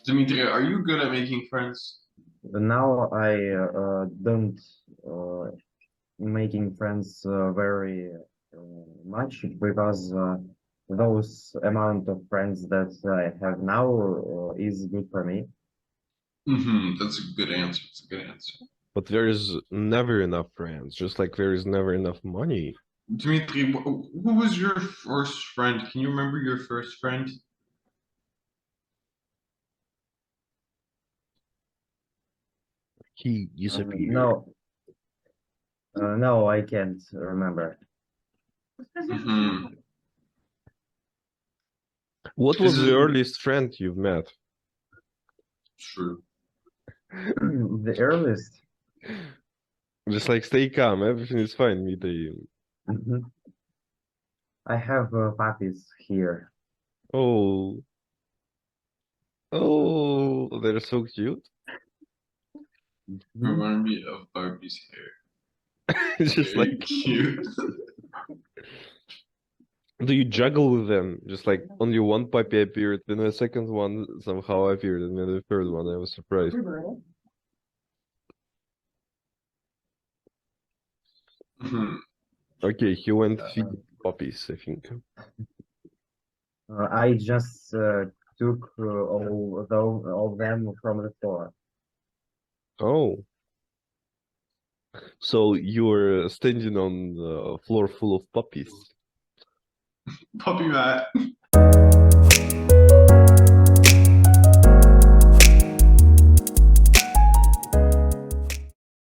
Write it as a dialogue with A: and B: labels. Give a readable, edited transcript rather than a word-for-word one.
A: Dimitri, are you good at making friends?
B: Now I don't making friends very much because those amount of friends that I have now is good for me.
A: That's a good answer. It's a good answer.
C: But there is never enough friends, just like there is never enough money.
A: Dimitri, who was your first friend? Can you remember your first friend?
C: He disappeared.
B: No, I can't remember.
C: What was
A: This
C: the
A: is-
C: earliest friend you've met?
A: True.
B: The earliest.
C: Just like stay calm, everything is fine, Dmitry.
B: I have puppies here.
C: Oh. Oh, they're so cute.
A: Remind me of Barbie's hair.
C: It's just
A: Very
C: like,
A: cute.
C: do you juggle with them? Just like only one puppy appeared, then the second one somehow appeared, and then the third one. I was surprised. Okay, he went feed puppies, I think.
B: I just took all of them from the floor.
C: Oh. So you're standing on the floor full of puppies.
A: Puppy mat.